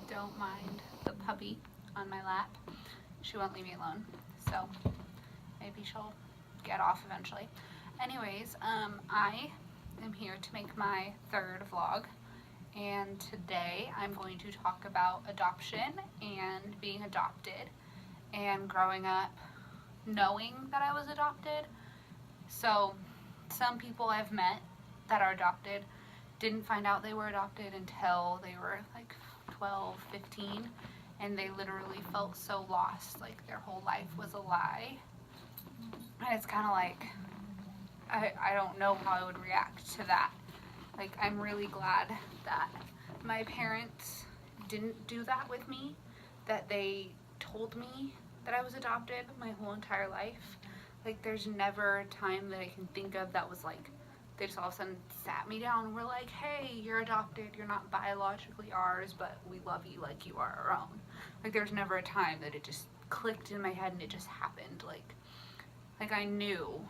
don't mind the puppy on my lap. She won't leave me alone, so maybe she'll get off eventually. Anyways, I am here to make my third vlog, and today I'm going to talk about adoption and being adopted and growing up knowing that I was adopted. So some people I've met that are adopted didn't find out they were adopted until they were like 12, 15, and they literally felt so lost, like their whole life was a lie. And it's kind of like, I don't know how I would react to that. Like, I'm really glad that my parents didn't do that with me, that they told me that I was adopted my whole entire life. Like, there's never a time that I can think of that was like, they just all of a sudden sat me down and were like, hey, you're adopted, you're not biologically ours, but we love you like you are our own. Like, there's never a time that it just clicked in my head and it just happened. Like I knew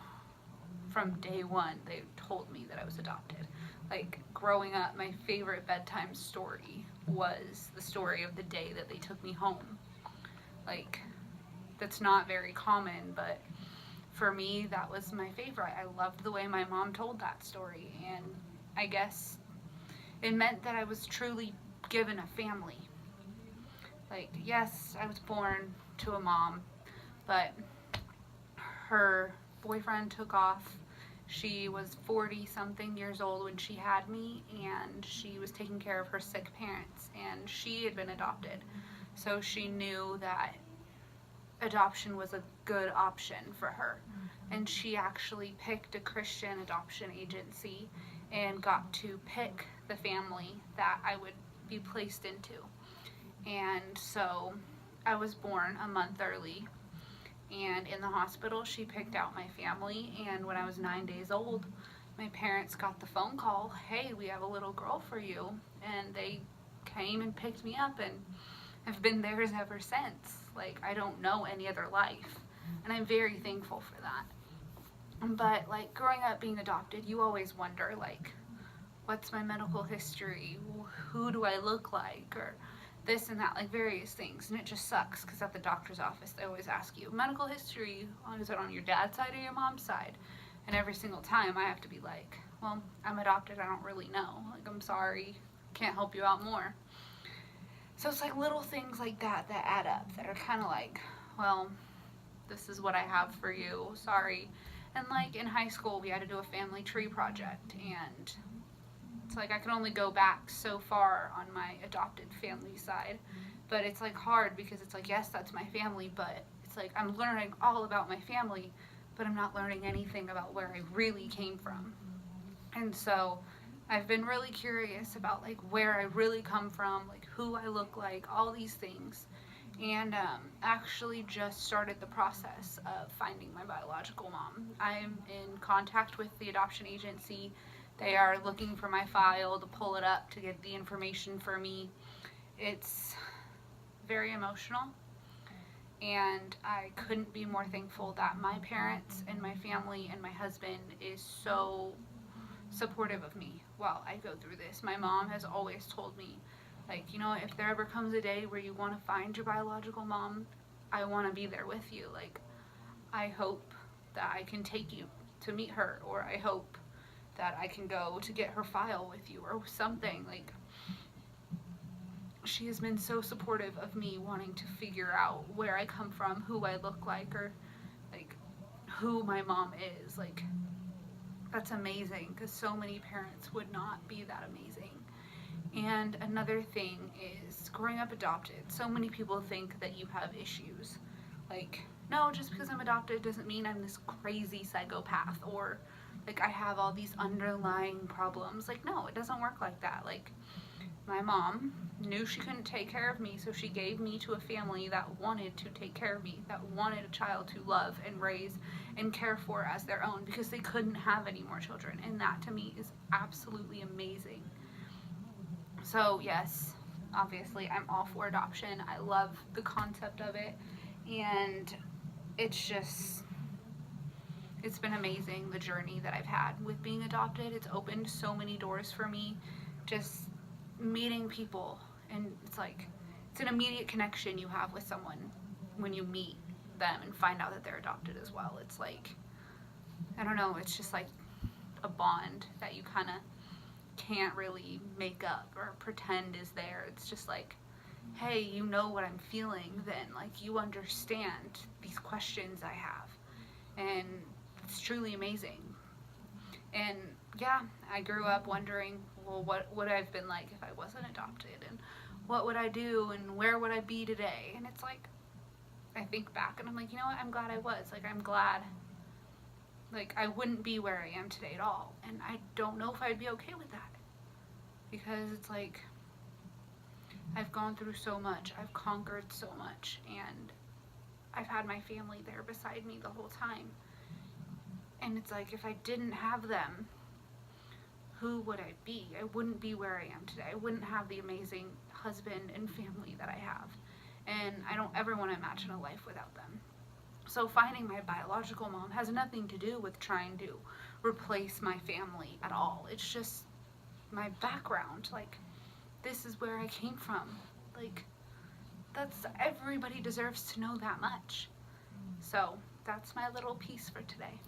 from day one they told me that I was adopted. Like, growing up, my favorite bedtime story was the story of the day that they took me home. Like, that's not very common, but for me, that was my favorite. I loved the way my mom told that story, and I guess it meant that I was truly given a family. Like, yes, I was born to a mom, but her boyfriend took off. She was 40 something years old when she had me, and she was taking care of her sick parents, and she had been adopted. So she knew that adoption was a good option for her. And she actually picked a Christian adoption agency and got to pick the family that I would be placed into. And so I was born a month early, and in the hospital she picked out my family, and when I was 9 days old, my parents got the phone call, hey, we have a little girl for you, and they came and picked me up, and I've been theirs ever since. Like, I don't know any other life, and I'm very thankful for that. But like, growing up being adopted, you always wonder, like, what's my medical history, who do I look like, or this and that, like various things. And it just sucks because at the doctor's office they always ask you, medical history, is it on your dad's side or your mom's side? And every single time I have to be like, well, I'm adopted, I don't really know, like, I'm sorry, can't help you out more. So it's like little things like that that add up, that are kind of like, well, this is what I have for you, sorry. And like in high school we had to do a family tree project, and it's like I can only go back so far on my adopted family side, but it's like hard because it's like, yes, that's my family, but it's like I'm learning all about my family, but I'm not learning anything about where I really came from. And so I've been really curious about like where I really come from, like who I look like, all these things. And actually just started the process of finding my biological mom. I'm in contact with the adoption agency. They are looking for my file to pull it up to get the information for me. It's very emotional, and I couldn't be more thankful that my parents and my family and my husband is so supportive of me while I go through this. My mom has always told me, like, you know, if there ever comes a day where you want to find your biological mom, I want to be there with you. Like, I hope that I can take you to meet her, or I hope that I can go to get her file with you or something. Like, she has been so supportive of me wanting to figure out where I come from, who I look like, or like who my mom is. Like, that's amazing, because so many parents would not be that amazing. And another thing is, growing up adopted, so many people think that you have issues. Like, no, just because I'm adopted doesn't mean I'm this crazy psychopath, or like I have all these underlying problems. Like, no, it doesn't work like that. Like, my mom knew she couldn't take care of me, so she gave me to a family that wanted to take care of me, that wanted a child to love and raise and care for as their own, because they couldn't have any more children. And that to me is absolutely amazing. So yes, obviously I'm all for adoption. I love the concept of it, and it's been amazing, the journey that I've had with being adopted. It's opened so many doors for me, just meeting people, and it's like it's an immediate connection you have with someone when you meet them and find out that they're adopted as well. It's like, I don't know, it's just like a bond that you kind of can't really make up or pretend is there. It's just like, hey, you know what I'm feeling then. Like, you understand these questions I have. And it's truly amazing. And yeah, I grew up wondering, well, what would I have been like if I wasn't adopted? And what would I do? And where would I be today? And it's like, I think back and I'm like, you know what? I'm glad I was. Like, I'm glad. Like, I wouldn't be where I am today at all. And I don't know if I'd be okay with that. Because it's like, I've gone through so much. I've conquered so much. And I've had my family there beside me the whole time. And it's like, if I didn't have them, who would I be? I wouldn't be where I am today. I wouldn't have the amazing husband and family that I have. And I don't ever want to imagine a life without them. So finding my biological mom has nothing to do with trying to replace my family at all. It's just my background. Like, this is where I came from. Like, everybody deserves to know that much. So that's my little piece for today.